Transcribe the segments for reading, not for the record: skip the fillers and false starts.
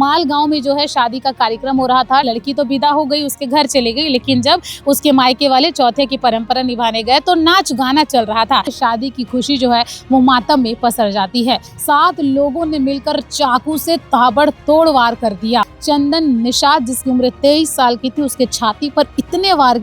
माल गांव में जो है शादी का कार्यक्रम हो रहा था। लड़की तो विदा हो गई, उसके घर चले गई, लेकिन जब उसके मायके वाले चौथे की परंपरा निभाने गए तो नाच गाना चल रहा था। शादी की खुशी जो है वो मातम में पसर जाती है। 7 लोगों ने मिलकर चाकू से ताबड़तोड़ वार कर दिया। चंदन निषाद जिसकी उम्र 23 साल की थी, उसके छाती पर इतने वार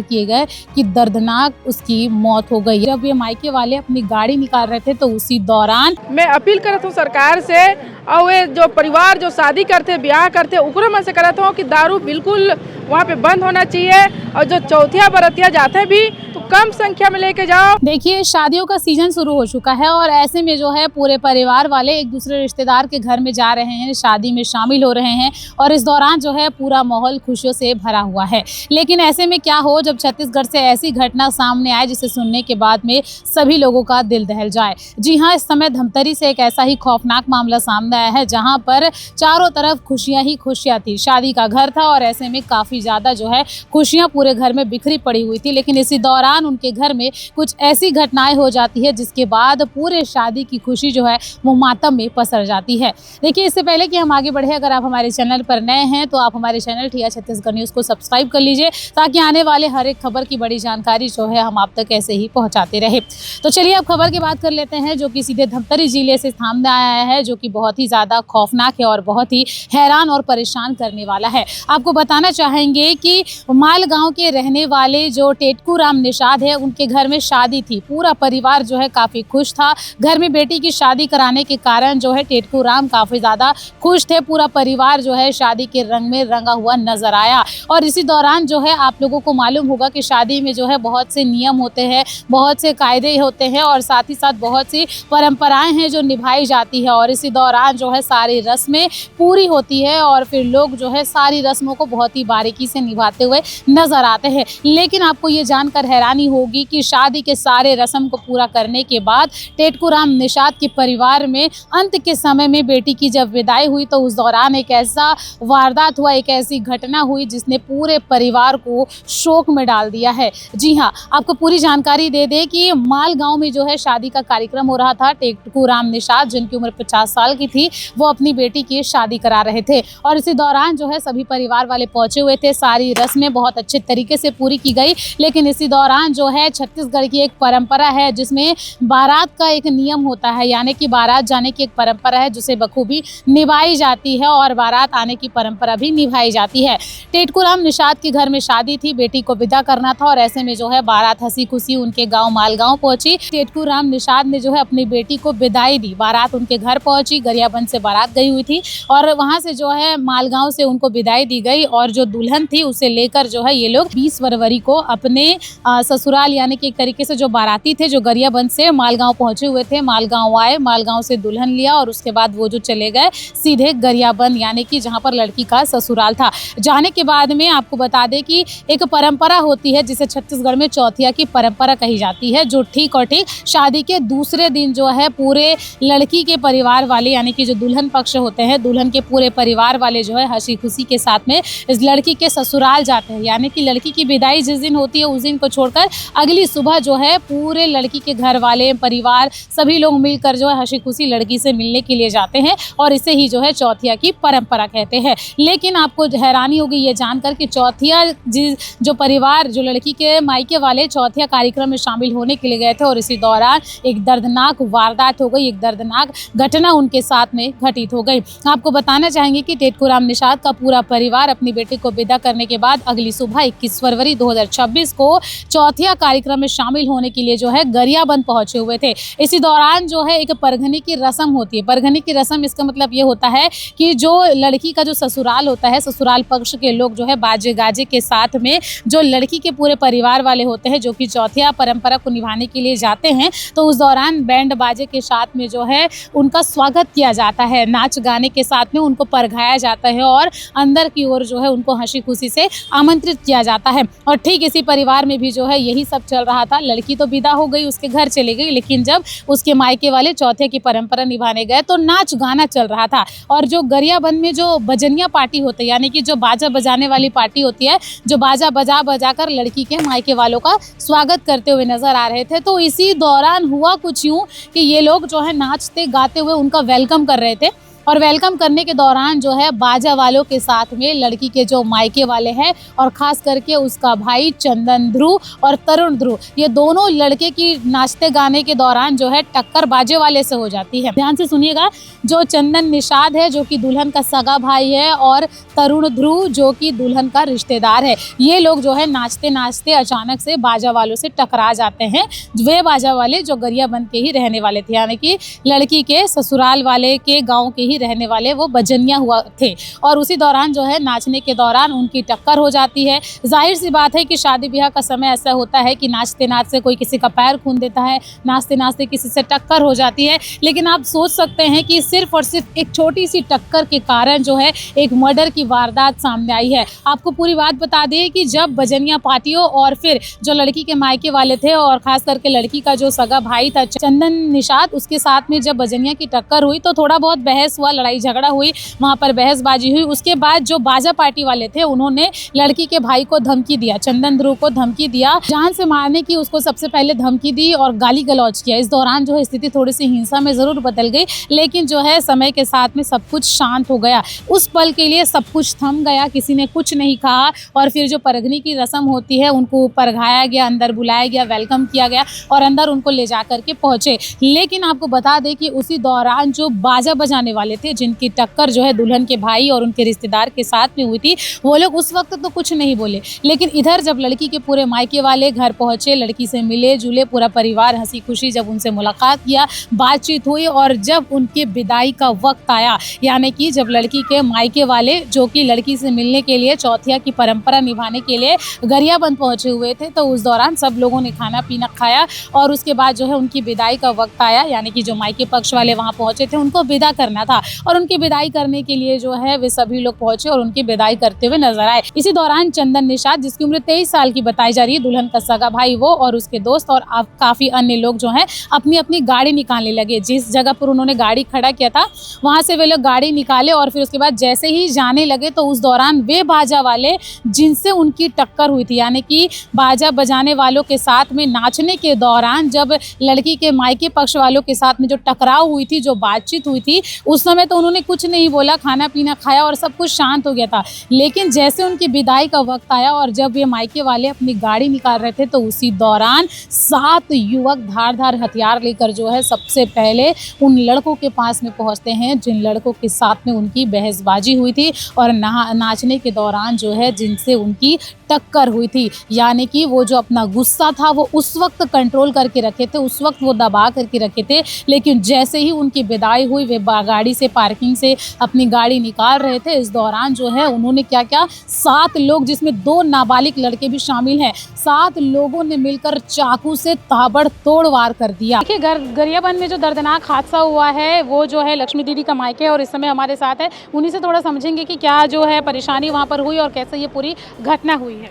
किए गए कि दर्दनाक उसकी मौत हो गई। जब ये मायके वाले अपनी गाड़ी निकाल रहे थे तो उसी दौरान मैं अपील करता हूँ सरकार से, और वे जो परिवार जो शादी करते ब्याह करते ओकरो में से करता हूँ कि दारू बिल्कुल वहाँ पे बंद होना चाहिए, और जो चौथिया बरतिया जाते भी तो कम संख्या में लेके जाओ। देखिए, शादियों का सीजन शुरू हो चुका है और ऐसे में जो है पूरे परिवार वाले एक दूसरे रिश्तेदार के घर में जा रहे हैं, शादी में शामिल हो रहे हैं और इस दौरान जो है पूरा माहौल खुशियों से भरा हुआ है। लेकिन ऐसे में क्या हो जब छत्तीसगढ़ से ऐसी घटना सामने आए जिसे सुनने के बाद में सभी लोगों का दिल दहल जाए। जी हाँ, इस समय धमतरी से एक ऐसा ही खौफनाक मामला सामने आया है जहाँ पर चारों तरफ खुशियां ही खुशियां थी। शादी का घर था और ऐसे में काफी ज्यादा जो है खुशियां पूरे घर में बिखरी पड़ी हुई थी, लेकिन इसी दौरान उनके घर में कुछ ऐसी घटनाएं हो जाती है जिसके बाद पूरे शादी की खुशी जो है वो मातम में पसर जाती है। देखिए, इससे पहले कि हम आगे बढ़े, अगर आप हमारे चैनल पर नए हैं तो आप हमारे चैनल ठिया छत्तीसगढ़ न्यूज़ को सब्सक्राइब कर लीजिए ताकि आने वाले हर एक खबर की बड़ी जानकारी जो है हम आप तक ऐसे ही पहुंचाते रहे। तो चलिए अब खबर की बात कर लेते हैं जो कि सीधे धमतरी जिले से सामने आया है, जो कि बहुत ही ज़्यादा खौफनाक है और बहुत ही हैरान और परेशान करने वाला है। आपको बताना चाहेंगे कि माल गाँव के रहने वाले जो टेटकू राम निषाद है, उनके घर में शादी थी। पूरा परिवार जो है काफ़ी खुश था। घर में बेटी की शादी कराने के कारण जो है टेटकू राम काफ़ी ज़्यादा खुश थे। पूरा परिवार जो है शादी के रंग में रंगा हुआ नजर आया। और इसी दौरान जो है आप लोगों को मालूम होगा कि शादी में जो है बहुत से नियम होते हैं, बहुत से कायदे होते हैं और साथ ही साथ बहुत सी परंपराएं हैं जो निभाई जाती है। और इसी दौरान जो है सारी रस्में पूरी होती है और फिर लोग जो है सारी रस्मों को बहुत ही बारीकी से निभाते हुए नजर आते हैं। लेकिन आपको ये जानकर हैरानी होगी कि शादी के सारे रस्म को पूरा करने के बाद टेटकू राम निषाद के परिवार में अंत के समय में बेटी की जब विदाई हुई तो उस दौरान एक ऐसा वारदात हुआ, एक ऐसी घटना हुई जिसने पूरे परिवार को शोक में डाल दिया है। जी हाँ, आपको पूरी जानकारी दे दे कि माल गांव में जो है शादी का कार्यक्रम हो रहा था। टेटकू राम निषाद जिनकी उम्र 50 साल की थी, वो अपनी बेटी की शादी करा रहे थे और इसी दौरान जो है सभी परिवार वाले पहुंचे हुए थे। सारी रस्में बहुत अच्छे तरीके से पूरी की गई, लेकिन इसी दौरान जो है छत्तीसगढ़ की एक परंपरा है जिसमें बारात का एक नियम होता है, यानी कि बारात जाने की एक परंपरा है जिसे बखूबी निभाई जाती है और बारात आने की परंपरा भी निभाई जाती है। टेटकू राम निषाद के घर में शादी थी, बेटी को विदा करना था और ऐसे में जो है बारात हंसी खुशी उनके गांव मालगांव पहुंची। टेटकू राम निषाद ने जो है अपनी बेटी को विदाई दी। बारात उनके घर पहुंची, गरियाबंद से बारात गई हुई थी और वहां से जो है मालगांव से उनको विदाई दी गई और जो दुल्हन थी उसे लेकर जो है ये लोग 20 फरवरी को अपने ससुराल, यानी कि एक तरीके से जो बाराती थे जो गरियाबंद से मालगांव पहुंचे हुए थे, मालगांव आए, मालगांव से दुल्हन लिया और उसके बाद वो जो चले गए सीधे गरियाबंद, यानी कि जहां पर लड़की का ससुराल था। जाने के बाद में आपको बता दें कि एक परंपरा होती है जिसे छत्तीसगढ़ में चौथिया की परंपरा कही जाती है, जो ठीक और ठीक शादी के दूसरे दिन जो है पूरे लड़की के परिवार वाले, यानी कि जो दुल्हन पक्ष होते हैं, दुल्हन के पूरे परिवार वाले जो है हंसी खुशी के साथ में इस लड़की के ससुराल जाते हैं। यानी कि लड़की की विदाई जिस दिन होती है उस दिन को छोड़कर अगली सुबह जो है पूरे लड़की के घर वाले, परिवार, सभी लोग मिलकर जो है हंसी खुशी लड़की से मिलने के लिए जाते हैं और इसे ही जो है चौथिया की परंपरा कहते हैं। लेकिन आपको हैरानी होगी ये जानकर कि चौथिया जो परिवार, जो लड़की के मायके वाले चौथिया कार्यक्रम में शामिल होने के लिए गए थे और इसी दौरान एक दर्दनाक वारदात हो गई, एक दर्दनाक घटना उनके साथ में घटित हो गई। आपको बताना चाहेंगे कि टेटकू राम निषाद का पूरा परिवार अपनी बेटी को विदा करने के बाद अगली सुबह 21 फरवरी 2026 को चौथिया कार्यक्रम में शामिल होने के लिए जो है गरियाबंद पहुंचे हुए थे। इसी दौरान जो है एक परघनी की रस्म होती है। परघनी की रस्म, इसका मतलब ये होता है कि जो लड़की का जो ससुराल होता है, ससुराल पक्ष के लोग जो है बाजे गाजे के साथ में जो लड़की के पूरे परिवार वाले होते हैं जो कि चौथिया परंपरा को निभाने के लिए जाते हैं, तो उस दौरान बैंड बाजे के साथ में जो है उनका स्वागत किया जाता है, नाच गाने के साथ में उनको परघाया जाता है और अंदर की ओर जो है उनको हंसी खुशी से आमंत्रित किया जाता है। और ठीक इसी परिवार में भी जो है यही सब चल रहा था। लड़की तो विदा हो गई, उसके घर चली गई, लेकिन जब उसके मायके वाले चौथे की परंपरा निभाने गए तो नाच गाना चल रहा था। और जो गरियाबंद में जो बजनिया पार्टी होती है, यानी कि जो बाजा बजाने वाली पार्टी होती है, जो बाजा बजा कर लड़की के मायके वालों का स्वागत करते हुए नजर आ रहे थे। तो इसी दौरान हुआ कुछ यूं कि ये लोग जो है नाचते गाते हुए उनका वेलकम कर रहे थे और वेलकम करने के दौरान जो है बाजा वालों के साथ में लड़की के जो मायके वाले हैं और खास करके उसका भाई चंदन ध्रुव और तरुण ध्रुव, ये दोनों लड़के की नाचते गाने के दौरान जो है टक्कर बाजे वाले से हो जाती है। ध्यान से सुनिएगा, जो चंदन निषाद है जो कि दुल्हन का सगा भाई है और तरुण ध्रुव जो कि दुल्हन का रिश्तेदार है, ये लोग जो है नाचते नाचते अचानक से बाजा वालों से टकरा जाते हैं। वे बाजा वाले जो गरियाबंद के ही रहने वाले थे, यानी कि लड़की के ससुराल वाले के गांव के ही रहने वाले वो बजनिया हुआ थे। और उसी दौरान जो है नाचने के दौरान उनकी टक्कर हो जाती है। जाहिर सी बात है कि शादी ब्याह का समय ऐसा होता है कि नाचते नाचते कोई किसी का पैर खून देता है, नाचते नाचते किसी से टक्कर हो जाती है। लेकिन आप सोच सकते हैं कि सिर्फ और सिर्फ एक छोटी सी टक्कर के कारण जो है एक मर्डर की वारदात सामने आई है। आपको पूरी बात बता दें कि जब बजनिया पार्टियों और फिर जो लड़की के मायके वाले थे और खास करके लड़की का जो सगा भाई था चंदन निषाद, उसके साथ में जब बजनिया की टक्कर हुई तो थोड़ा बहुत बहस हुआ, लड़ाई झगड़ा हुई, वहां पर बहसबाजी हुई। उसके बाद जो बाजा पार्टी वाले थे उन्होंने लड़की के भाई को धमकी दिया, चंदन ध्रुव को धमकी दिया, जान से मारने की उसको सबसे पहले धमकी दी और गाली गलौज किया। इस दौरान जो है स्थिति थोड़ी सी हिंसा में जरूर बदल गई, लेकिन जो है समय के साथ में सब कुछ शांत हो गया। उस पल के लिए सब कुछ थम गया, किसी ने कुछ नहीं कहा। और फिर जो परगनी की रस्म होती है उनको परघाया गया, अंदर बुलाया गया, वेलकम किया गया और अंदर उनको ले जा करके पहुंचे। लेकिन आपको बता दें कि उसी दौरान जो बाजा बजाने वाले थे जिनकी टक्कर जो है दुल्हन के भाई और उनके रिश्तेदार के साथ में हुई थी, वो लोग उस वक्त तो कुछ नहीं बोले। लेकिन इधर जब लड़की के पूरे मायके वाले घर पहुंचे, लड़की से मिले जुले, पूरा परिवार हंसी खुशी जब उनसे मुलाकात किया, बातचीत हुई और जब उनके विदाई का वक्त आया, यानी कि जब लड़की के मायके वाले जो कि लड़की से मिलने के लिए चौथिया की परंपरा निभाने के लिए गरियाबंद पहुंचे हुए थे, तो उस दौरान सब लोगों ने खाना पीना खाया और उसके बाद जो है उनकी विदाई का वक्त आया, यानी कि जो मायके पक्ष वाले वहां पहुंचे थे उनको विदा करना था और उनकी विदाई करने के लिए जो है वे सभी लोग पहुंचे और उनकी विदाई करते हुए नजर आए। इसी दौरान चंदन निषाद, जिसकी उम्र 23 साल की बताई जा रही है, दुल्हन का सगा भाई वो और उसके दोस्त और काफी अन्य लोग जो है अपनी अपनी गाड़ी निकालने लगे। जिस जगह पर उन्होंने गाड़ी खड़ा किया था वहां से वे लोग गाड़ी निकाले और फिर उसके बाद जैसे ही जाने लगे तो उस दौरान वे बाजा वाले जिनसे उनकी टक्कर हुई थी, यानी कि बाजा बजाने वालों के साथ में नाचने के दौरान जब लड़की के मायके पक्ष वालों के साथ में जो टकराव हुई थी, जो बातचीत हुई थी, उस समय तो उन्होंने कुछ नहीं बोला, खाना पीना खाया और सब कुछ शांत हो गया था। लेकिन जैसे उनकी विदाई का वक्त आया और जब ये मायके वाले अपनी गाड़ी निकाल रहे थे तो उसी दौरान 7 युवक धारदार हथियार लेकर जो है सबसे पहले उन लड़कों के पास में पहुंचते हैं जिन लड़कों के साथ में उनकी बहसबाजी हुई थी और नाचने के दौरान जो है जिनसे उनकी टक्कर हुई थी। यानी कि वो जो अपना गुस्सा था वो उस वक्त कंट्रोल करके रखे थे, उस वक्त वो दबा करके रखे थे। लेकिन जैसे ही उनकी विदाई हुई वे गाड़ी से, पार्किंग से अपनी गाड़ी निकाल रहे थे, इस दौरान जो है उन्होंने क्या क्या 7 लोग, जिसमें 2 नाबालिग लड़के भी शामिल हैं, 7 लोगों ने मिलकर चाकू से ताबड़तोड़ वार कर दिया। देखिए, गरियाबंद में जो दर्दनाक हादसा हुआ है वो जो है लक्ष्मी दीदी का मायके और इस समय हमारे साथ है, उन्हीं से थोड़ा समझेंगे कि क्या जो है परेशानी वहाँ पर हुई और कैसे ये पूरी घटना हुई है।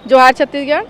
जोहार छत्तीसगढ़,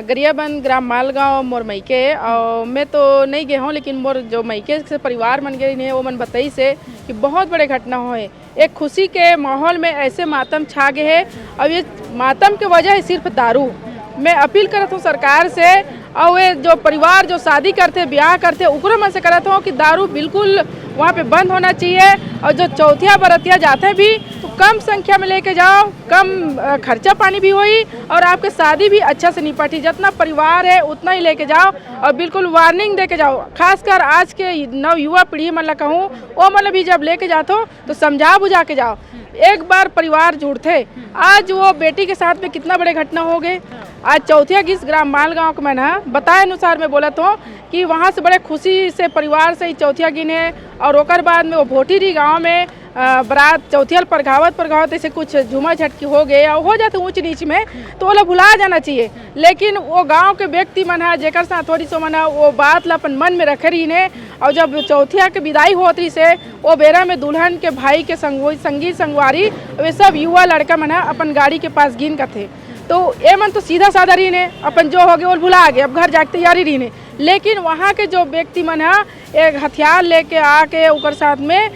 गरियाबंद ग्राम मालगांव मोर मैके और मैं तो नहीं गए हूँ, लेकिन मोर जो मैके से परिवार मन गए हैं वो मन बताई से कि बहुत बड़े घटना हुए। एक खुशी के माहौल में ऐसे मातम छा गए है और ये मातम की वजह है सिर्फ दारू। मैं अपील करत हूँ सरकार से और वे जो परिवार जो शादी करते ब्याह करते उकरो मन से करत हूँ कि दारू बिल्कुल वहाँ पे बंद होना चाहिए और जो चौथिया बरतिया जाते हैं भी तो कम संख्या में लेके जाओ, कम खर्चा पानी भी होई और आपके शादी भी अच्छा से निपटी। जितना परिवार है उतना ही लेके जाओ और बिल्कुल वार्निंग दे के जाओ। खासकर आज के नव युवा पीढ़ी मतलब कहूँ वो मतलब भी जब लेके जाते हो तो समझा बुझा के जाओ। एक बार परिवार जुड़ते, आज वो बेटी के साथ में कितना बड़े घटना हो गए। आज चौथिया गिस ग्राम मालगांव के मैंने बताए अनुसार मैं बोला तो कि वहाँ से बड़े खुशी से परिवार से ही चौथिया गिने और ओकर बाद में वो भोटीरी गांव में बरात चौथियल परघावत ऐसे कुछ झूमा झटकी हो गए और हो जाते ऊंच नीच में, तो वो लोग भुला जाना चाहिए। लेकिन वो गांव के व्यक्ति मन है जेकर साथ थोड़ी सो मन वो बात ला अपन मन में रखे रही ने और जब चौथिया के विदाई होती से वो बेरा में दुल्हन के भाई के संगी संगवारी वे सब युवा लड़का मन अपन गाड़ी के पास गिन कर थे, तो ये मन तो सीधा साधा रही ने अपन जो हो गए वो भुला गए, अब घर जाके तैयारी रही ने। लेकिन वहाँ के जो व्यक्ति मन है एक हथियार लेके आके उकर साथ में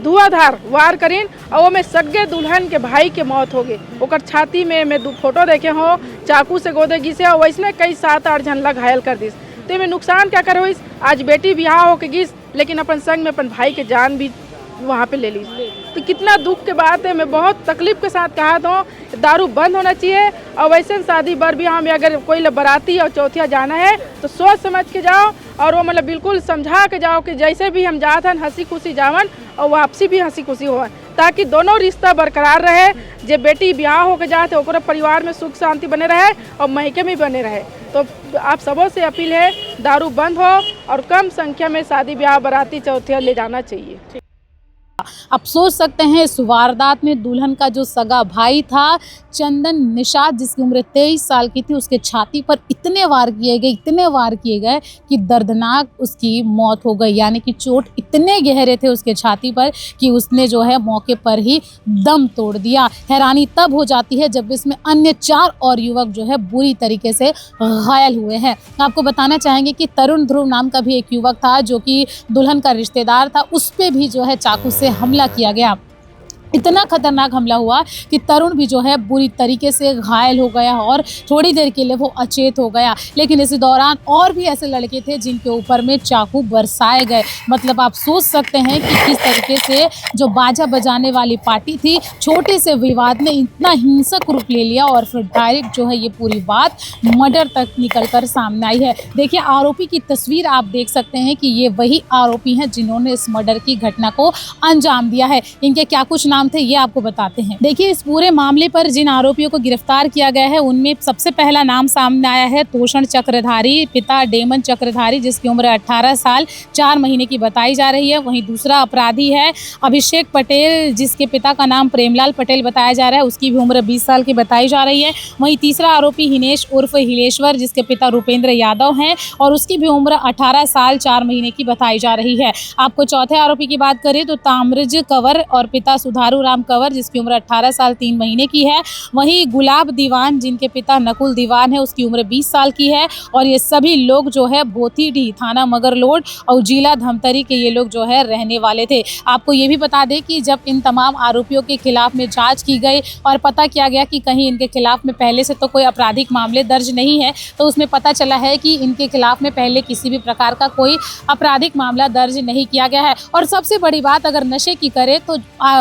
धुआंधार वार करीन और वो में सगे दुल्हन के भाई के मौत हो गई। ओकर छाती में मैं 2 फोटो देखे हो चाकू से गोदे गिसे और वैसने कई 7-8 जन ला घायल कर दिस। तो में नुकसान क्या कर होइस, आज बेटी बिहाव हो के गिस लेकिन अपन संग में अपन भाई के जान भी वहाँ पे ले ली। तो कितना दुख के बात है, मैं बहुत तकलीफ के साथ कहा था दारू बंद होना चाहिए। और वैसे शादी बर ब्याह में अगर कोई बाराती और चौथिया जाना है तो सोच समझ के जाओ, और वो मतलब बिल्कुल समझा के जाओ कि जैसे भी हम जात हन हंसी खुशी जावन और वापसी भी हंसी खुशी हो, ताकि दोनों रिश्ता बरकरार रहे। जे बेटी ब्याह होकर जाते ओकरा परिवार में सुख शांति बने रहे और मायके में बने रहे। तो आप सबों से अपील है दारू बंद हो और कम संख्या में शादी ब्याह बाराती चौथिया ले जाना चाहिए। आप सोच सकते हैं इस वारदात में दुल्हन का जो सगा भाई था चंदन निषाद, जिसकी उम्र 23 साल की थी, उसके छाती पर इतने वार किए गए कि दर्दनाक उसकी मौत हो गई। यानी कि चोट इतने गहरे थे उसके छाती पर कि उसने जो है मौके पर ही दम तोड़ दिया। हैरानी तब हो जाती है जब इसमें अन्य 4 और युवक जो है बुरी तरीके से घायल हुए हैं। आपको बताना चाहेंगे कि तरुण ध्रुव नाम का भी एक युवक था जो कि दुल्हन का रिश्तेदार था, उस पे भी जो है चाकू से हमला किया गया। इतना खतरनाक हमला हुआ कि तरुण भी जो है बुरी तरीके से घायल हो गया और थोड़ी देर के लिए वो अचेत हो गया। लेकिन इसी दौरान और भी ऐसे लड़के थे जिनके ऊपर में चाकू बरसाए गए। मतलब आप सोच सकते हैं कि किस तरीके से जो बाजा बजाने वाली पार्टी थी, छोटे से विवाद ने इतना हिंसक रूप ले लिया और फिर डायरेक्ट जो है ये पूरी बात मर्डर तक निकल कर सामने आई है। देखिए आरोपी की तस्वीर आप देख सकते हैं कि ये वही आरोपी हैं जिन्होंने इस मर्डर की घटना को अंजाम दिया है। इनके क्या कुछ नाम थे ये आपको बताते हैं। देखिए इस पूरे मामले पर जिन आरोपियों को गिरफ्तार किया गया है उनमें सबसे पहला नाम सामने आया है तोषण चक्रधारी, पिता डेमन चक्रधारी, जिसकी उम्र 18 साल 4 महीने की बताई जा रही है। वहीं दूसरा अपराधी है अभिषेक पटेल, जिसके पिता का नाम प्रेमलाल पटेल बताया जा रहा है, उसकी भी उम्र 20 साल की बताई जा रही है। वहीं तीसरा आरोपी हिनेश उर्फ हिलेश्वर, जिसके पिता रूपेंद्र यादव हैं और उसकी भी उम्र 18 साल 4 महीने की बताई जा रही है। आपको चौथे आरोपी की बात करें तो ताम्रज कंवर और पिता सुधारू राम कंवर, जिसकी उम्र 18 साल 3 महीने की है। वहीं गुलाब दीवान, जिनके पिता नकुल दीवान है, उसकी उम्र 20 साल की है। और ये सभी लोग जो है भोथीडीह थाना मगरलोड और जिला धमतरी के ये लोग जो है रहने वाले थे। आपको ये भी बता दें कि जब इन तमाम आरोपियों के खिलाफ में जांच की गई और पता किया गया कि कहीं इनके खिलाफ में पहले से तो कोई आपराधिक मामले दर्ज नहीं है, तो उसमें पता चला है कि इनके खिलाफ में पहले किसी भी प्रकार का कोई आपराधिक मामला दर्ज नहीं किया गया है। और सबसे बड़ी बात अगर नशे की करें तो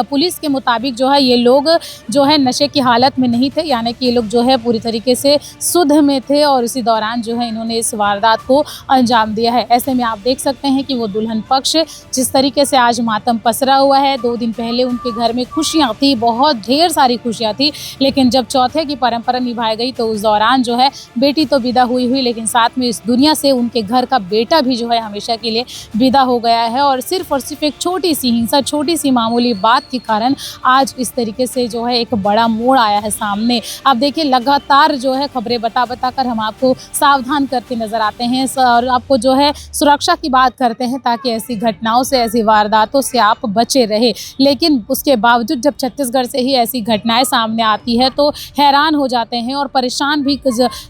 पुलिस के मुताबिक जो है ये लोग जो है नशे की हालत में नहीं थे, यानी कि ये लोग जो है पूरी तरीके से शुद्ध में थे और इसी दौरान जो है इन्होंने इस वारदात को अंजाम दिया है। ऐसे में आप देख सकते हैं कि वो दुल्हन पक्ष जिस तरीके से आज मातम पसरा हुआ है। 2 दिन पहले उनके घर में खुशियां थी, बहुत ढेर सारी खुशियां थी, लेकिन जब चौथे की परंपरा निभाई गई तो उस दौरान जो है बेटी तो विदा हुई लेकिन साथ में इस दुनिया से उनके घर का बेटा भी जो है हमेशा के लिए विदा हो गया है। और सिर्फ एक छोटी सी हिंसा, छोटी सी मामूली बात के कारण आज इस तरीके से जो है एक बड़ा मोड़ आया है सामने। आप देखिए लगातार जो है खबरें बता कर हम आपको सावधान करते नजर आते हैं और आपको जो है सुरक्षा की बात करते हैं ताकि ऐसी घटनाओं से, ऐसी वारदातों से आप बचे रहे। लेकिन उसके बावजूद जब छत्तीसगढ़ से ही ऐसी घटनाएं सामने आती है तो हैरान हो जाते हैं और परेशान भी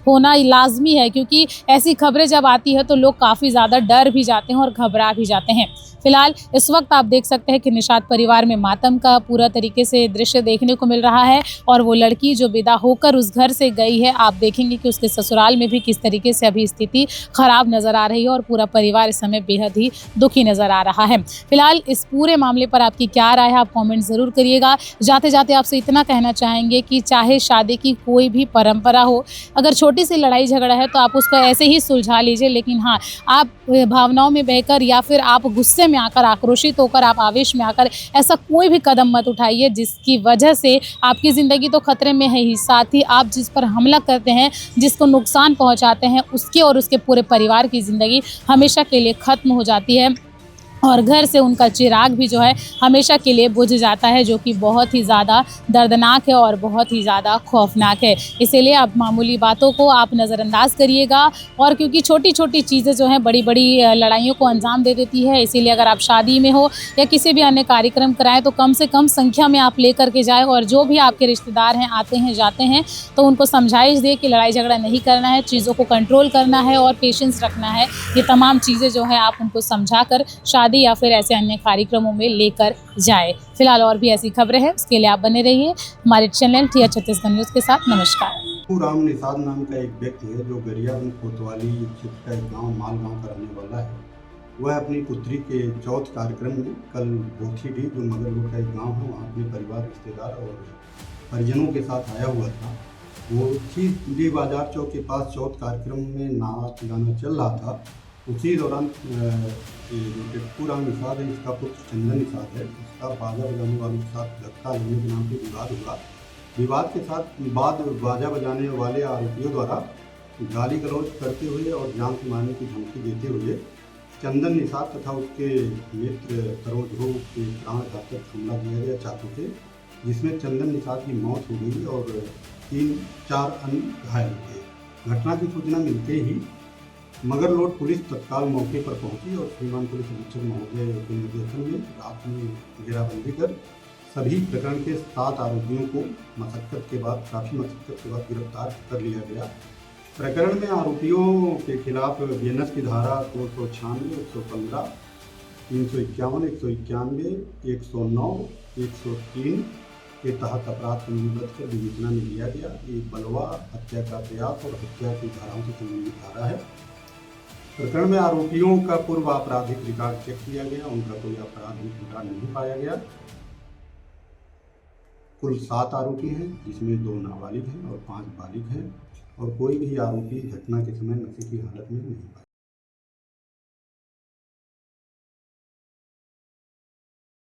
होना लाजमी है, क्योंकि ऐसी खबरें जब आती है तो लोग काफ़ी ज़्यादा डर भी जाते हैं और घबरा भी जाते हैं। फिलहाल इस वक्त आप देख सकते हैं कि निषाद परिवार में मातम का पूरा तरीके से दृश्य देखने को मिल रहा है और वो लड़की जो विदा होकर उस घर से गई है, आप देखेंगे कि उसके ससुराल में भी किस तरीके से अभी स्थिति खराब नजर आ रही है और पूरा परिवार इस समय बेहद ही दुखी नजर आ रहा है। फिलहाल इस पूरे मामले पर आपकी क्या राय है, आप कॉमेंट जरूर करिएगा। जाते जाते आपसे इतना कहना चाहेंगे कि चाहे शादी की कोई भी परंपरा हो, अगर छोटी सी लड़ाई झगड़ा है तो आप उसको ऐसे ही सुलझा लीजिए, लेकिन हाँ आप भावनाओं में बहकर या फिर आप गुस्से में आकर, आक्रोशित होकर, आप आवेश में आकर ऐसा कोई भी कदम मत उठाइए जिसकी वजह से आपकी ज़िंदगी तो खतरे में है ही, साथ ही आप जिस पर हमला करते हैं, जिसको नुकसान पहुंचाते हैं, उसके और उसके पूरे परिवार की ज़िंदगी हमेशा के लिए ख़त्म हो जाती है और घर से उनका चिराग भी जो है हमेशा के लिए बुझ जाता है, जो कि बहुत ही ज़्यादा दर्दनाक है और बहुत ही ज़्यादा खौफनाक है। इसीलिए आप मामूली बातों को आप नज़रअंदाज करिएगा, और क्योंकि छोटी छोटी चीज़ें जो हैं बड़ी बड़ी लड़ाइयों को अंजाम दे देती है। इसीलिए अगर आप शादी में हो या किसी भी अन्य कार्यक्रम कराएं तो कम से कम संख्या में आप लेकर के जाएँ, और जो भी आपके रिश्तेदार हैं, आते हैं जाते हैं, तो उनको समझाइश दे कि लड़ाई झगड़ा नहीं करना है, चीज़ों को कंट्रोल करना है और पेशेंस रखना है। ये तमाम चीज़ें जो है आप उनको समझा कर शादी या फिर ऐसे अन्य कार्यक्रमों में लेकर जाए। फिलहाल और भी ऐसी खबरें हैं, उसके लिए आप बने रहिए हमारे चैनल टीआर छत्तीसगढ़ न्यूज़ के साथ। नमस्कार। राम निषाद नाम का एक व्यक्ति है जो गरियाबंद कोतवाली क्षेत्र का एक गाँव मालगांव का रहने वाला है। वह अपनी पुत्री के चौथ कार्यक्रम में कल बोथीडी, जो मगरलोड का एक गाँव है, वहाँ अपने परिवार, रिश्तेदार और परिजनों के साथ आया हुआ था। वो ठीक बाजार चौक के पास चौथ कार्यक्रम में नाच गाना चल रहा था। उसी दौरान पूरा निषाद है, इसका पुत्र चंदन निषाद है, उसका बाजा बजाने वालों के साथ धक्का लेने के नाम पे विवाद हुआ। विवाद के साथ बाद बाजा बजाने वाले आरोपियों द्वारा गाली गलौज करते हुए और जान से मारने की धमकी देते हुए चंदन निषाद तथा उसके मित्र सरोज ध्रुव के प्राणघातक हमला किया गया चाकू से, जिसमें चंदन निषाद की मौत हो गई और 3-4 अन्य घायल हो गए। घटना की सूचना मिलते ही मगरलोड पुलिस तत्काल मौके पर पहुंची और श्रीमान पुलिस अधीक्षक महोदय के निर्देशन में रात में घेराबंदी कर सभी प्रकरण के 7 आरोपियों को काफ़ी मशक्कत के बाद गिरफ्तार कर लिया गया। प्रकरण में आरोपियों के खिलाफ बीएनएस की धारा 296, 115, 351, 191, 109, 103 के तहत अपराध पंजीबद्ध कर विवेचना में लिया गया। ये बलवा, हत्या का प्रयास और हत्या की धाराओं से संबंधित धारा है। प्रकरण में आरोपियों का पूर्व आपराधिक रिकॉर्ड चेक किया गया, उनका कोई आपराधिक रिकॉर्ड नहीं पाया गया। कुल 7 आरोपी हैं, जिसमें 2 नाबालिग हैं और 5 बालिग हैं, और कोई भी आरोपी घटना के समय नशे की हालत में नहीं पाया।